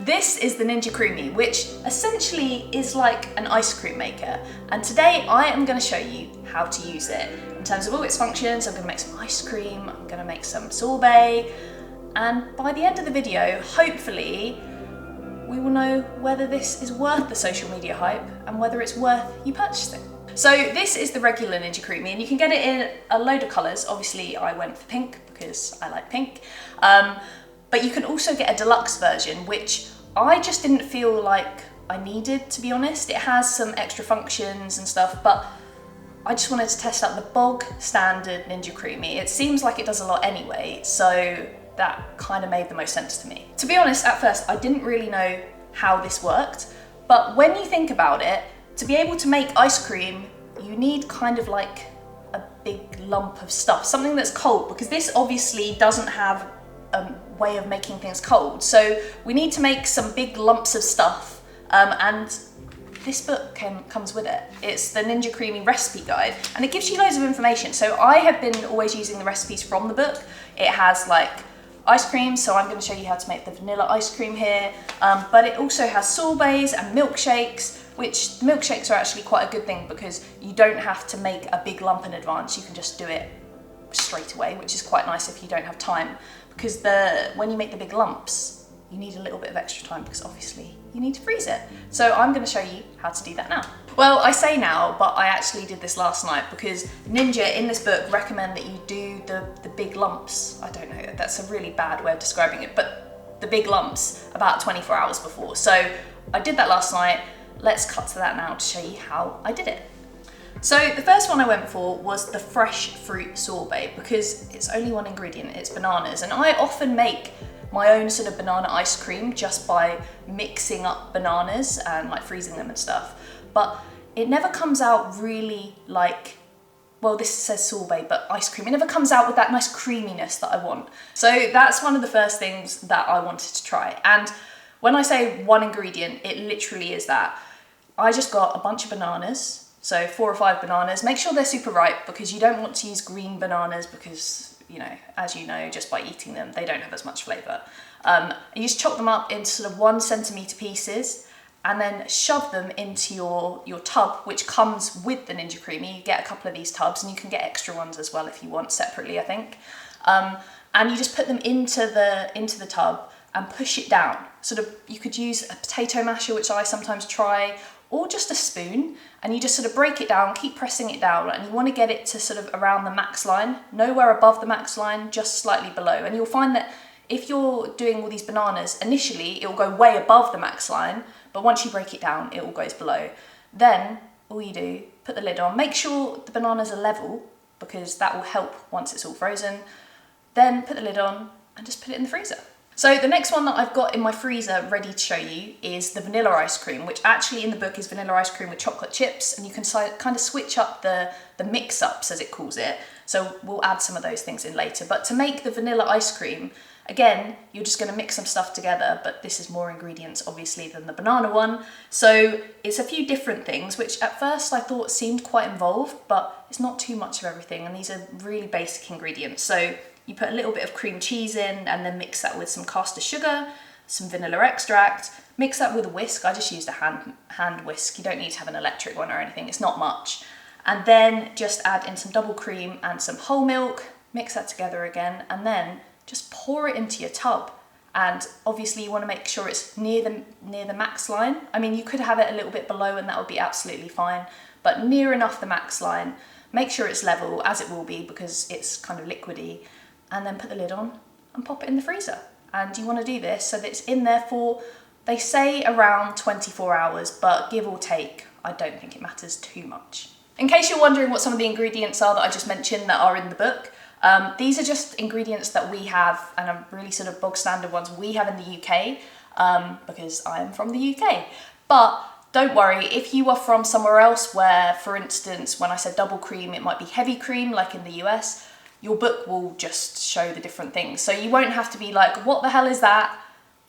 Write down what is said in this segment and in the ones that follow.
this is the Ninja Creami, which essentially is like an ice cream maker. And today I am going to show you how to use it. In terms of all its functions, I'm going to make some ice cream, I'm going to make some sorbet, and by the end of the video, hopefully, we will know whether this is worth the social media hype and whether it's worth you purchasing. So this is the regular Ninja Creami, and you can get it in a load of colours. Obviously I went for pink because I like pink. But you can also get a deluxe version, which I just didn't feel like I needed, to be honest. It has some extra functions and stuff, but I just wanted to test out the bog standard Ninja Creami. It seems like it does a lot anyway, so that kind of made the most sense to me. To be honest, at first I didn't really know how this worked, but when you think about it, to be able to make ice cream, you need kind of like a big lump of stuff, something that's cold, because this obviously doesn't have a way of making things cold. So we need to make some big lumps of stuff, and this book comes with it. It's the Ninja Creami recipe guide, and it gives you loads of information. So I have been always using the recipes from the book. It has like ice cream, so I'm going to show you how to make the vanilla ice cream here, but it also has sorbets and milkshakes, which milkshakes are actually quite a good thing because you don't have to make a big lump in advance. You can just do it straight away, which is quite nice if you don't have time, because when you make the big lumps, you need a little bit of extra time because obviously you need to freeze it. So I'm going to show you how to do that now. Well, I say now, but I actually did this last night because Ninja in this book recommend that you do the big lumps. I don't know, that's a really bad way of describing it, but the big lumps about 24 hours before. So I did that last night. Let's cut to that now to show you how I did it. So the first one I went for was the fresh fruit sorbet because it's only one ingredient, it's bananas. And I often make my own sort of banana ice cream just by mixing up bananas and like freezing them and stuff. But it never comes out really like, well, this says sorbet, but ice cream. It never comes out with that nice creaminess that I want. So that's one of the first things that I wanted to try. And when I say one ingredient, it literally is that. I just got a bunch of bananas. So 4 or 5 bananas. Make sure they're super ripe because you don't want to use green bananas because, you know, as you know, just by eating them, they don't have as much flavour. You just chop them up into sort of 1 centimetre pieces and then shove them into your tub, which comes with the Ninja Creami. You get a couple of these tubs and you can get extra ones as well if you want separately, I think. And you just put them into the tub and push it down. Sort of, you could use a potato masher, which I sometimes try, or just a spoon, and you just sort of break it down, keep pressing it down, and you want to get it to sort of around the max line, nowhere above the max line, just slightly below. And you'll find that if you're doing all these bananas, initially it will go way above the max line, but once you break it down, it all goes below. Then all you do, put the lid on, make sure the bananas are level, because that will help once it's all frozen. Then put the lid on and just put it in the freezer. So the next one that I've got in my freezer ready to show you is the vanilla ice cream, which actually in the book is vanilla ice cream with chocolate chips, and you can kind of switch up the mix-ups, as it calls it. So we'll add some of those things in later. But to make the vanilla ice cream, again, you're just going to mix some stuff together, but this is more ingredients obviously than the banana one. So it's a few different things, which at first I thought seemed quite involved, but it's not too much of everything, and these are really basic ingredients. So you put a little bit of cream cheese in and then mix that with some caster sugar, some vanilla extract, mix that with a whisk. I just used a hand whisk. You don't need to have an electric one or anything, it's not much. And then just add in some double cream and some whole milk, mix that together again, and then just pour it into your tub. And obviously you want to make sure it's near the max line. I mean, you could have it a little bit below and that would be absolutely fine, but near enough the max line. Make sure it's level, as it will be because it's kind of liquidy, and then put the lid on and pop it in the freezer. And you want to do this so that it's in there for, they say around 24 hours, but give or take, I don't think it matters too much. In case you're wondering what some of the ingredients are that I just mentioned that are in the book, these are just ingredients that we have, and are really sort of bog standard ones we have in the UK, because I am from the UK. But don't worry, if you are from somewhere else where, for instance, when I said double cream, it might be heavy cream, like in the US, your book will just show the different things. So you won't have to be like, what the hell is that?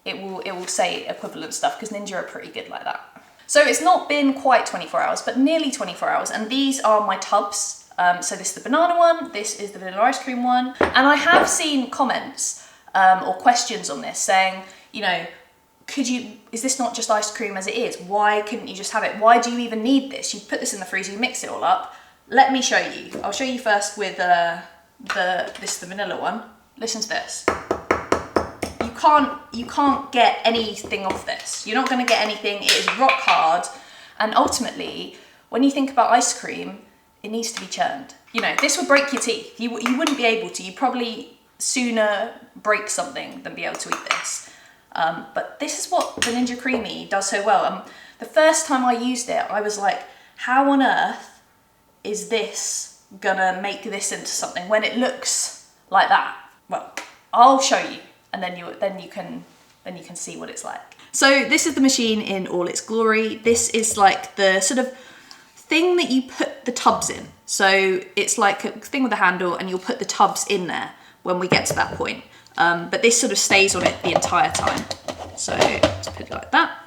It will say equivalent stuff, because Ninja are pretty good like that. So it's not been quite 24 hours, but nearly 24 hours. And these are my tubs. So this is the banana one, this is the vanilla ice cream one. And I have seen comments or questions on this saying, you know, is this not just ice cream as it is? Why couldn't you just have it? Why do you even need this? You put this in the freezer, you mix it all up. Let me show you. I'll show you first with the vanilla one. Listen to this. You can't get anything off this. You're not gonna get anything. It is rock hard. And ultimately, when you think about ice cream, it needs to be churned. You know, this would break your teeth. You wouldn't be able to. You'd probably sooner break something than be able to eat this. But this is what the Ninja Creami does so well. The first time I used it, I was like, how on earth is this gonna make this into something when it looks like that? Well, I'll show you, and then you can see what it's like. So this is the machine in all its glory. This is like the sort of thing that you put the tubs in. So it's like a thing with a handle, and you'll put the tubs in there when we get to that point. But this sort of stays on it the entire time. So let's put it like that.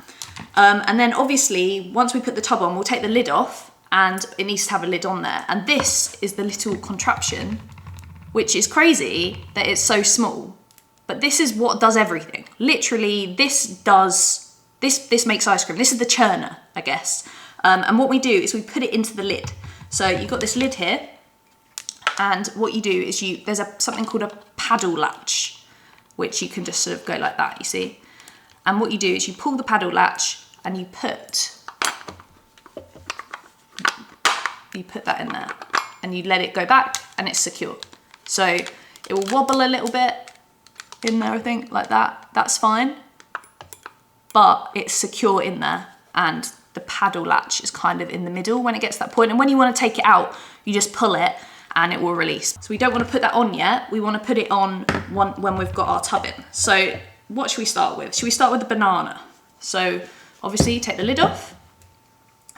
And then obviously, once we put the tub on, we'll take the lid off, and it needs to have a lid on there. And this is the little contraption, which is crazy that it's so small. But this is what does everything. Literally, this makes ice cream. This is the churner, I guess. And what we do is we put it into the lid. So you've got this lid here, and what you do is there's something called a paddle latch, which you can just sort of go like that, you see? And what you do is you pull the paddle latch and you put that in there, and you let it go back, and it's secure. So it will wobble a little bit in there, I think, like that. That's fine. But it's secure in there, and the paddle latch is kind of in the middle when it gets to that point. And when you want to take it out, you just pull it and it will release. So we don't want to put that on yet. We want to put it on when we've got our tub in. So what should we start with? Should we start with the banana? So obviously take the lid off,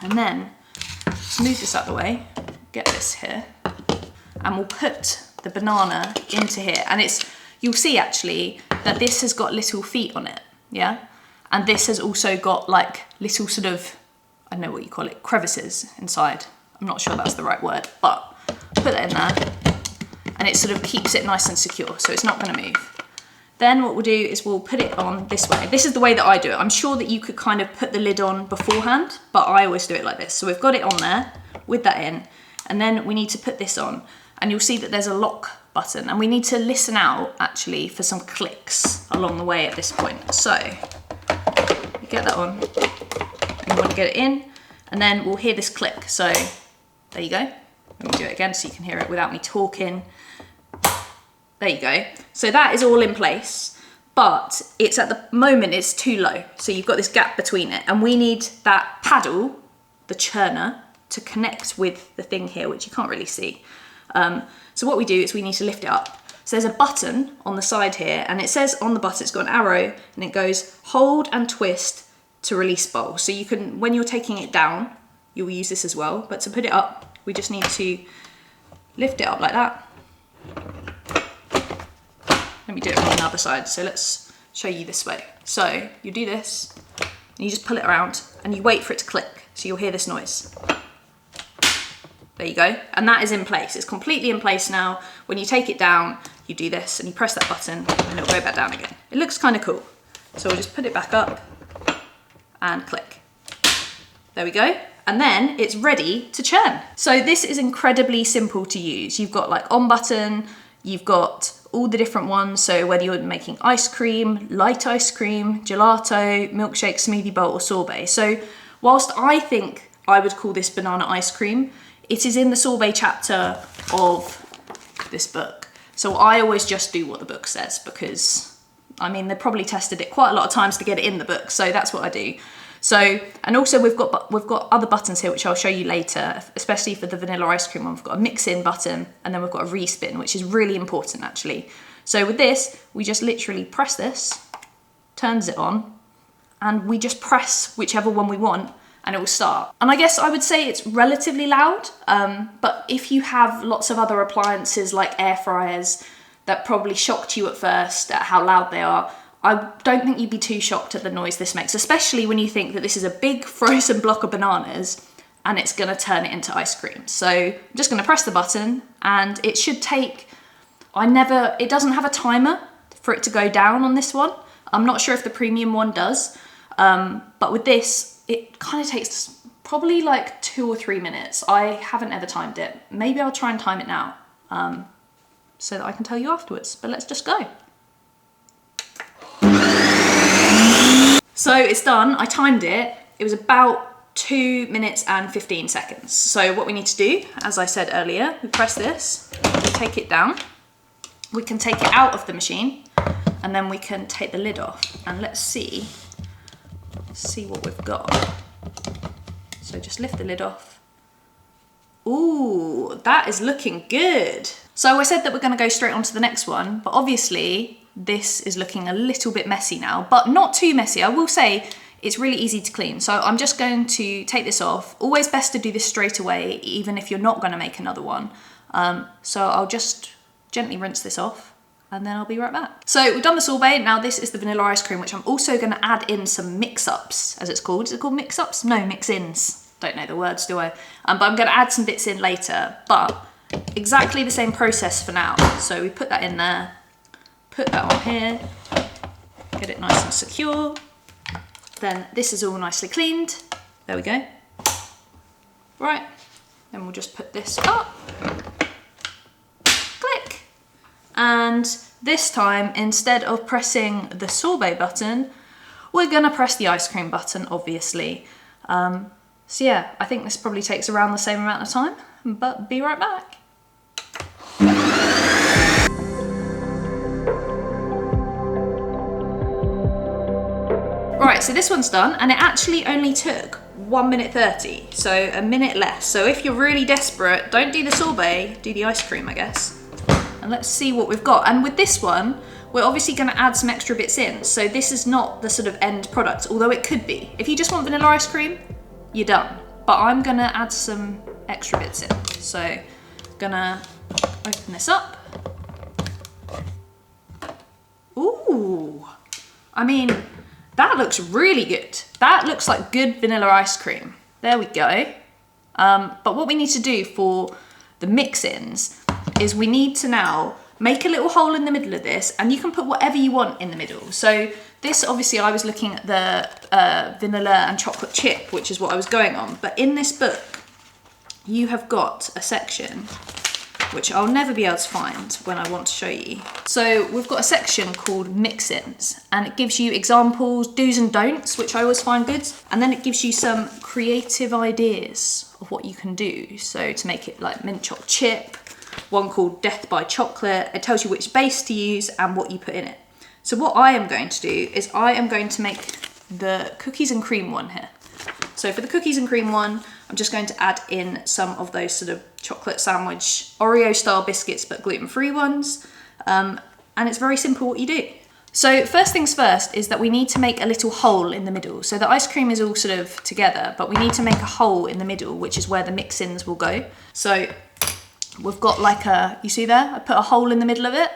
and then let's move this out of the way, get this here, and we'll put the banana into here. And you'll see actually that this has got little feet on it, yeah? And this has also got like little sort of, I don't know what you call it, crevices inside. I'm not sure that's the right word, but put that in there, and it sort of keeps it nice and secure, so it's not gonna move. Then what we'll do is we'll put it on this way. This is the way that I do it. I'm sure that you could kind of put the lid on beforehand, but I always do it like this. So we've got it on there with that in, and then we need to put this on, and you'll see that there's a lock button, and we need to listen out actually for some clicks along the way at this point. So you get that on, and you want to get it in, and then we'll hear this click. So there you go. Let me do it again so you can hear it without me talking. There you go. So that is all in place, but it's at the moment it's too low. So you've got this gap between it, and we need that paddle, the churner, to connect with the thing here, which you can't really see. So what we do is we need to lift it up. So there's a button on the side here, and it says on the button, it's got an arrow, and it goes hold and twist to release bowl. So you can, when you're taking it down, you'll use this as well, but to put it up, we just need to lift it up like that. Let me do it on the other side. So let's show you this way. So you do this, and you just pull it around, and you wait for it to click. So you'll hear this noise. There you go. And that is in place. It's completely in place now. When you take it down, you do this, and you press that button, and it'll go back down again. It looks kind of cool. So we'll just put it back up and click. There we go. And then it's ready to churn. So this is incredibly simple to use. You've got like on button, you've got all the different ones. So whether you're making ice cream, light ice cream, gelato, milkshake, smoothie bowl, or sorbet. So whilst I think I would call this banana ice cream, it is in the sorbet chapter of this book. So I always just do what the book says, because I mean, they probably tested it quite a lot of times to get it in the book. So that's what I do. So, and also we've got other buttons here, which I'll show you later, especially for the vanilla ice cream one. We've got a mix in button, and then we've got a respin, which is really important actually. So with this, we just literally press this, turns it on, and we just press whichever one we want, and it will start. And I guess I would say it's relatively loud, but if you have lots of other appliances like air fryers that probably shocked you at first at how loud they are, I don't think you'd be too shocked at the noise this makes, especially when you think that this is a big frozen block of bananas and it's gonna turn it into ice cream. So I'm just gonna press the button, and it should take, it doesn't have a timer for it to go down on this one, I'm not sure if the premium one does, but with this, it kind of takes probably like 2 or 3 minutes. I haven't ever timed it. Maybe I'll try and time it now so that I can tell you afterwards, but let's just go. So it's done, I timed it. It was about 2 minutes and 15 seconds. So what we need to do, as I said earlier, we press this, we take it down, we can take it out of the machine, and then we can take the lid off. And let's see what we've got. So just lift the lid off. Ooh, that is looking good. So I said that we're gonna go straight on to the next one, but obviously this is looking a little bit messy now, but not too messy. I will say it's really easy to clean. So I'm just going to take this off. Always best to do this straight away, even if you're not gonna make another one. So I'll just gently rinse this off and then I'll be right back. So we've done the sorbet. Now this is the vanilla ice cream, which I'm also gonna add in some mix-ups, as it's called. Is it called mix-ups? No, mix-ins. Don't know the words, do I? But I'm gonna add some bits in later, but exactly the same process for now. So we put that in there, put that on here, get it nice and secure. Then this is all nicely cleaned. There we go. Right, then we'll just put this up. Click. And this time, instead of pressing the sorbet button, we're gonna press the ice cream button, obviously. So yeah, I think this probably takes around the same amount of time, but be right back. Right, so this one's done, and it actually only took 1 minute 30, so a minute less. So if you're really desperate, don't do the sorbet, do the ice cream, I guess. And let's see what we've got. And with this one, we're obviously gonna add some extra bits in. So this is not the sort of end product, although it could be. If you just want vanilla ice cream, you're done. But I'm gonna add some extra bits in. So gonna open this up. Ooh, I mean, that looks really good. That looks like good vanilla ice cream. There we go. But what we need to do for the mix-ins is we need to now make a little hole in the middle of this, and you can put whatever you want in the middle. So this, obviously, I was looking at the vanilla and chocolate chip, which is what I was going on. But in this book, you have got a section which I'll never be able to find when I want to show you. So we've got a section called mix-ins, and it gives you examples, do's and don'ts, which I always find good. And then it gives you some creative ideas of what you can do. So to make it like mint choc chip, one called Death by Chocolate. It tells you which base to use and what you put in it. So what I am going to do is I am going to make the cookies and cream one here. So for the cookies and cream one, I'm just going to add in some of those sort of chocolate sandwich Oreo style biscuits, but gluten-free ones. And it's very simple what you do. So first things first is that we need to make a little hole in the middle. So the ice cream is all sort of together, but we need to make a hole in the middle, which is where the mix-ins will go. So we've got like a, you see there? I put a hole in the middle of it.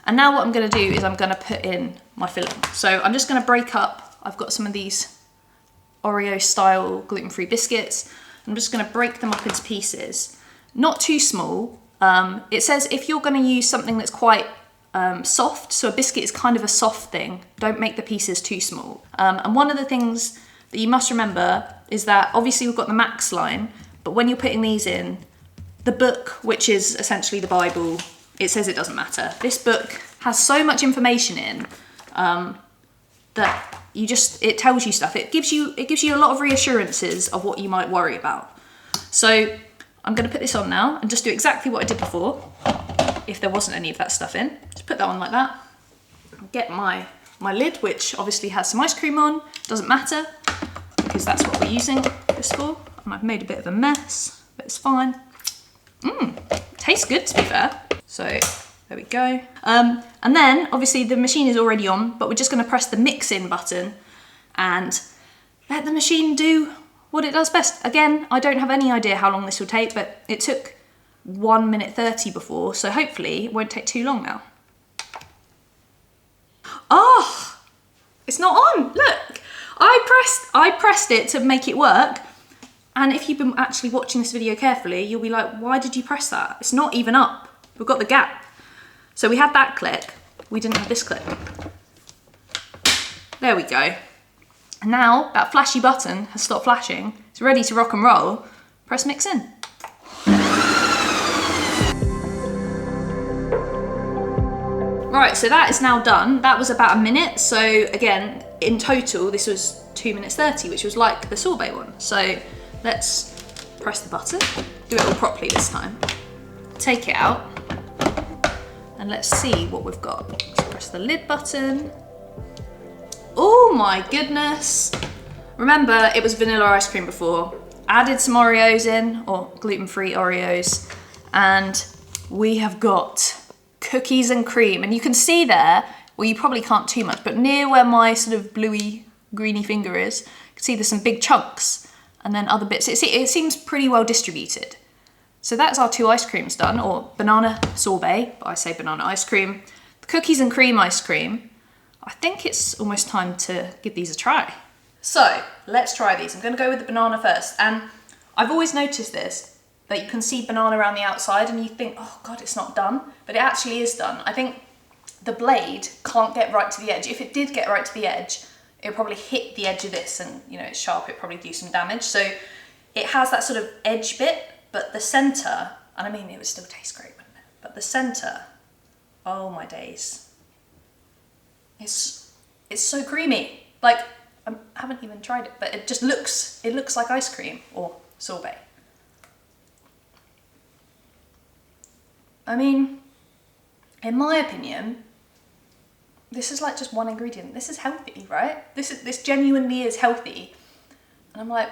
And now what I'm gonna do is I'm gonna put in my filling. So I'm just gonna break up, I've got some of these Oreo style gluten-free biscuits. I'm just gonna break them up into pieces. Not too small. It says if you're gonna use something that's quite soft, so a biscuit is kind of a soft thing, don't make the pieces too small. And one of the things that you must remember is that obviously we've got the max line, but when you're putting these in, the book, which is essentially the Bible, it says it doesn't matter. This book has so much information in that it tells you stuff. It gives you a lot of reassurances of what you might worry about. So I'm gonna put this on now and just do exactly what I did before, if there wasn't any of that stuff in. Just put that on like that. Get my lid, which obviously has some ice cream on. Doesn't matter, because that's what we're using this for. And I've made a bit of a mess, but it's fine. Tastes good, to be fair. So there we go. And then obviously the machine is already on, but we're just gonna press the mix in button and let the machine do what it does best. Again, I don't have any idea how long this will take, but it took 1 minute 30 before, so hopefully it won't take too long now. Oh, it's not on, look. I pressed it to make it work, and if you've been actually watching this video carefully, you'll be like, why did you press that? It's not even up. We've got the gap. So we had that click, we didn't have this click. There we go. And now that flashy button has stopped flashing. It's ready to rock and roll. Press mix in. Right, so that is now done. That was about a minute. So again, in total, this was 2 minutes 30, which was like the sorbet one. So let's press the button, do it all properly this time. Take it out, and let's see what we've got. Let's press the lid button. Oh my goodness. Remember, it was vanilla ice cream before. Added some Oreos in, or gluten-free Oreos, and we have got cookies and cream. And you can see there, well, you probably can't too much, but near where my sort of bluey, greeny finger is, you can see there's some big chunks and then other bits. It seems pretty well distributed. So that's our 2 ice creams done, or banana sorbet, but I say banana ice cream. The cookies and cream ice cream, I think it's almost time to give these a try. So let's try these. I'm gonna go with the banana first. And I've always noticed this, that you can see banana around the outside and you think, oh God, it's not done, but it actually is done. I think the blade can't get right to the edge. If it did get right to the edge, it would probably hit the edge of this and, you know, it's sharp, it'd probably do some damage. So it has that sort of edge bit, but the center, and I mean, it would still taste great, wouldn't it? But the center, oh my days. It's so creamy. Like, I haven't even tried it, but it looks like ice cream or sorbet. I mean, in my opinion, this is like just one ingredient. This is healthy, right? This genuinely is healthy. And I'm like,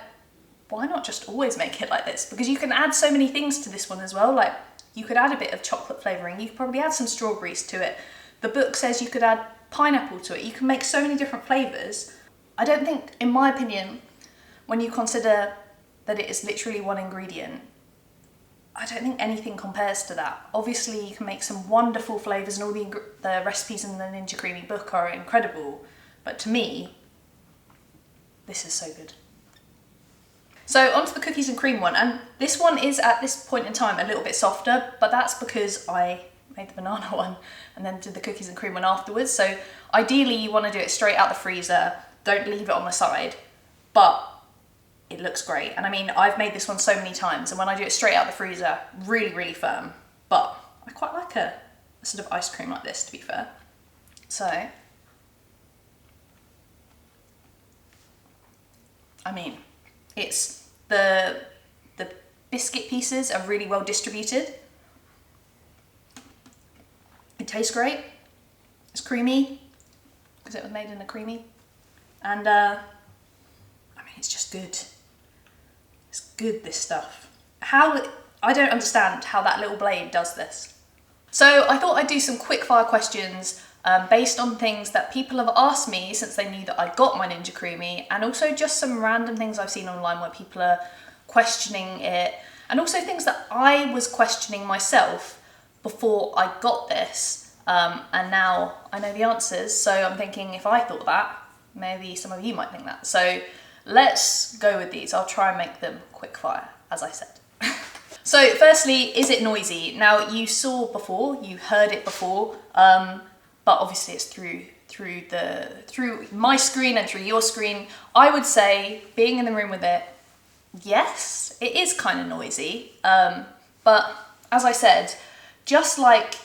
why not just always make it like this? Because you can add so many things to this one as well. Like, you could add a bit of chocolate flavouring. You could probably add some strawberries to it. The book says you could add pineapple to it. You can make so many different flavours. I don't think, in my opinion, when you consider that it is literally one ingredient, I don't think anything compares to that. Obviously, you can make some wonderful flavours, and all the recipes in the Ninja Creami book are incredible. But to me, this is so good. So onto the cookies and cream one, and this one is at this point in time a little bit softer, but that's because I made the banana one and then did the cookies and cream one afterwards. So ideally you want to do it straight out the freezer, don't leave it on the side, but it looks great. And I mean, I've made this one so many times, and when I do it straight out the freezer, really, really firm. But I quite like a sort of ice cream like this, to be fair. So, I mean, it's the biscuit pieces are really well distributed. It tastes great. It's creamy because it was made in a creamy, and I mean, it's just good. It's good, this stuff. I don't understand how that little blade does this. So I thought I'd do some quick fire questions based on things that people have asked me since they knew that I got my Ninja Creami, and also just some random things I've seen online where people are questioning it, and also things that I was questioning myself before I got this, and now I know the answers. So I'm thinking, if I thought that, maybe some of you might think that. So let's go with these. I'll try and make them quick fire, as I said. So firstly, is it noisy? Now, you saw before, you heard it before, but obviously it's through my screen and through your screen. I would say, being in the room with it, yes, it is kind of noisy, but as I said, just like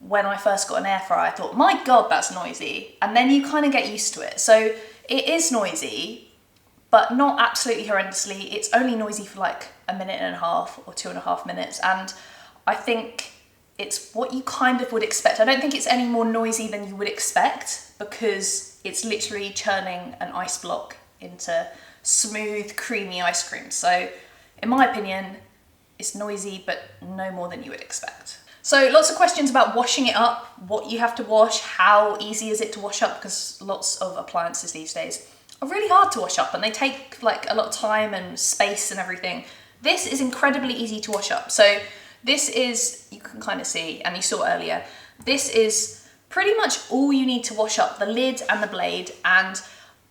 when I first got an air fryer, I thought, my God, that's noisy. And then you kind of get used to it. So it is noisy, but not absolutely horrendously. It's only noisy for like a minute and a half or 2.5 minutes. And I think it's what you kind of would expect. I don't think it's any more noisy than you would expect, because it's literally churning an ice block into smooth, creamy ice cream. So in my opinion, it's noisy, but no more than you would expect. So lots of questions about washing it up, what you have to wash, how easy is it to wash up, because lots of appliances these days are really hard to wash up and they take like a lot of time and space and everything. This is incredibly easy to wash up. So this is, you can kind of see, and you saw earlier, this is pretty much all you need to wash up, the lid and the blade. And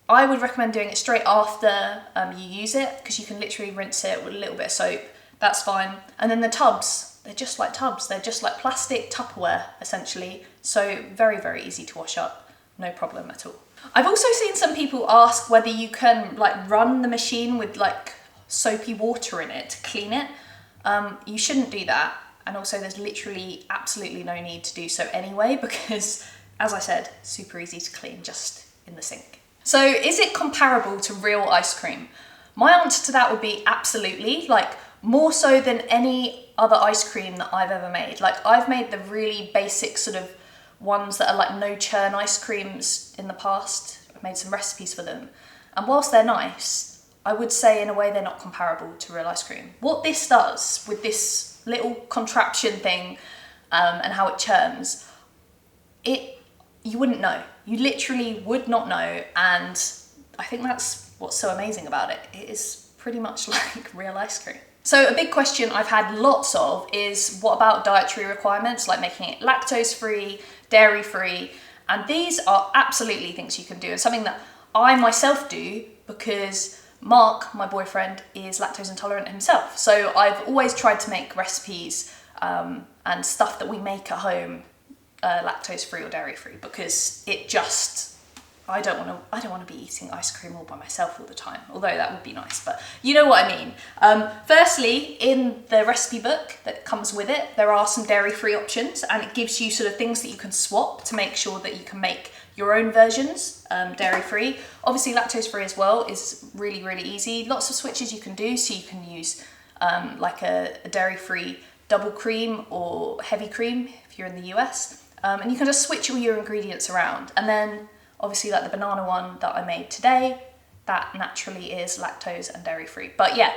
I would recommend doing it straight after you use it, because you can literally rinse it with a little bit of soap. That's fine. And then the tubs, they're just like tubs. They're just like plastic Tupperware, essentially. So very, very easy to wash up. No problem at all. I've also seen some people ask whether you can like run the machine with like soapy water in it to clean it. You shouldn't do that. And also there's literally absolutely no need to do so anyway, because as I said, super easy to clean just in the sink. So is it comparable to real ice cream? My answer to that would be absolutely, like more so than any other ice cream that I've ever made. Like I've made the really basic sort of ones that are like no churn ice creams in the past. I've made some recipes for them. And whilst they're nice, I would say in a way they're not comparable to real ice cream. What this does with this little contraption thing and how it churns, you wouldn't know. You literally would not know, and I think that's what's so amazing about it. It is pretty much like real ice cream. So a big question I've had lots of is what about dietary requirements, like making it lactose-free, dairy-free, and these are absolutely things you can do, and something that I myself do because Mark, my boyfriend, is lactose intolerant himself. So I've always tried to make recipes and stuff that we make at home lactose-free or dairy-free, because it just, I don't want to be eating ice cream all by myself all the time, although that would be nice, but you know what I mean. Firstly, in the recipe book that comes with it, there are some dairy-free options, and it gives you sort of things that you can swap to make sure that you can make your own versions dairy-free. Obviously lactose-free as well is really, really easy. Lots of switches you can do, so you can use like a dairy-free double cream or heavy cream if you're in the US. And you can just switch all your ingredients around. And then obviously like the banana one that I made today, that naturally is lactose and dairy free. But yeah,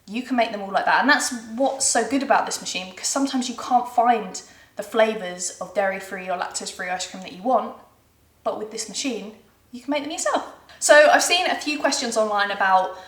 you can make them all like that. And that's what's so good about this machine, because sometimes you can't find the flavors of dairy free or lactose free ice cream that you want, but with this machine, you can make them yourself. So I've seen a few questions online about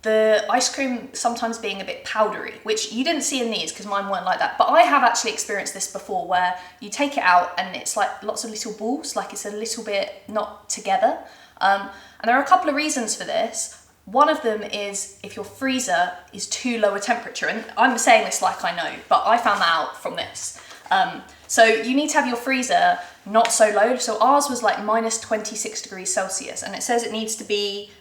the ice cream sometimes being a bit powdery, which you didn't see in these because mine weren't like that, but I have actually experienced this before, where you take it out and it's like lots of little balls, like it's a little bit not together. And there are a couple of reasons for this. One of them is if your freezer is too low a temperature, and I'm saying this like I know, but I found that out from this. So you need to have your freezer not so low. So ours was like minus 26 degrees Celsius, and it says it needs to be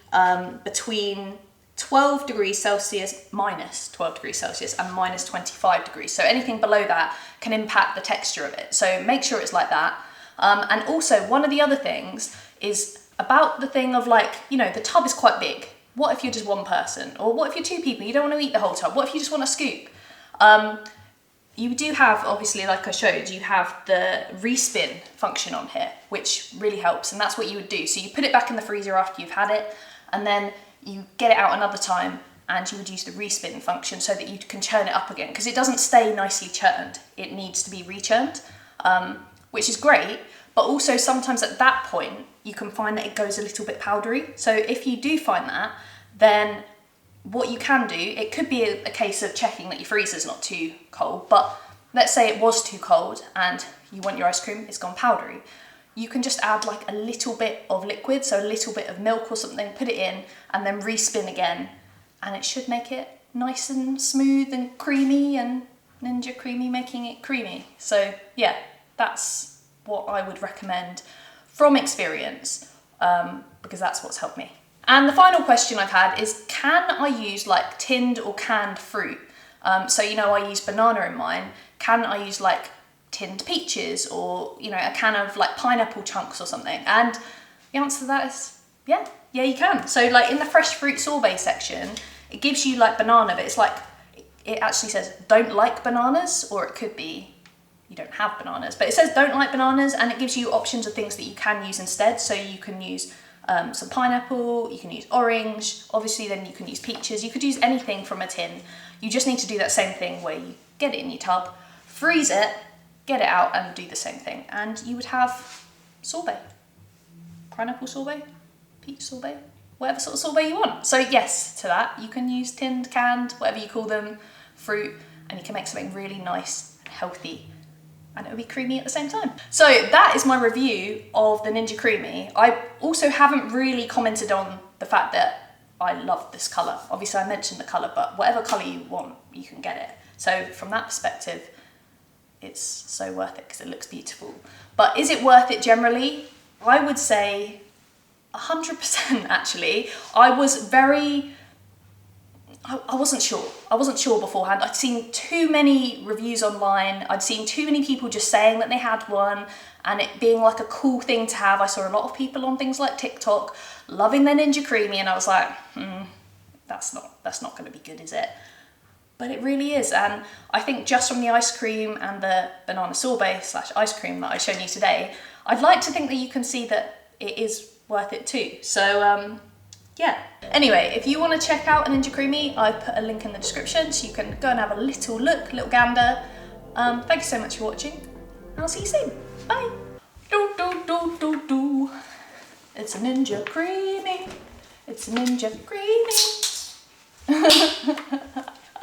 between 12 degrees Celsius, minus 12 degrees Celsius, and minus 25 degrees. So anything below that can impact the texture of it. So make sure it's like that. And also one of the other things is about the thing of like, you know, the tub is quite big. What if you're just one person? Or what if you're two people? You don't want to eat the whole tub. What if you just want a scoop? You do have, obviously, like I showed, you have the respin function on here, which really helps. And that's what you would do. So you put it back in the freezer after you've had it, and then you get it out another time, and you would use the respin function so that you can churn it up again, because it doesn't stay nicely churned. It needs to be rechurned, which is great. But also sometimes at that point, you can find that it goes a little bit powdery. So if you do find that, then what you can do, it could be a case of checking that your freezer's not too cold, but let's say it was too cold and you want your ice cream, it's gone powdery. You can just add like a little bit of liquid, so a little bit of milk or something, put it in, and then respin again, and it should make it nice and smooth and creamy, and Ninja Creami making it creamy. So yeah, that's what I would recommend from experience, because that's what's helped me. And the final question I've had is, can I use like tinned or canned fruit? So, you know, I use banana in mine. Can I use like tinned peaches, or, you know, a can of like pineapple chunks or something? And the answer to that is yeah, you can. So like in the fresh fruit sorbet section, it gives you like banana, but it's like, it actually says don't like bananas, or it could be you don't have bananas, but it says don't like bananas, and it gives you options of things that you can use instead. So you can use some pineapple, you can use orange, obviously then you can use peaches, you could use anything from a tin. You just need to do that same thing where you get it in your tub, freeze it, get it out, and do the same thing, and you would have sorbet. Pineapple sorbet, peach sorbet, whatever sort of sorbet you want. So yes, to that, you can use tinned, canned, whatever you call them, fruit, and you can make something really nice and healthy, and it'll be creamy at the same time. So that is my review of the Ninja Creami. I also haven't really commented on the fact that I love this colour. Obviously I mentioned the colour, but whatever colour you want, you can get it. So from that perspective, it's so worth it because it looks beautiful. But is it worth it generally? I would say 100% actually. I wasn't sure. I wasn't sure beforehand. I'd seen too many reviews online. I'd seen too many people just saying that they had one and it being like a cool thing to have. I saw a lot of people on things like TikTok loving their Ninja Creami, and I was like, that's not going to be good, is it? But it really is. And I think just from the ice cream and the banana sorbet / ice cream that I've shown you today, I'd like to think that you can see that it is worth it too. So yeah. Anyway, if you want to check out a Ninja Creami, I've put a link in the description so you can go and have a little look, little gander. Thank you so much for watching, and I'll see you soon. Bye. Do do do do do. It's a Ninja Creami. It's a Ninja Creami.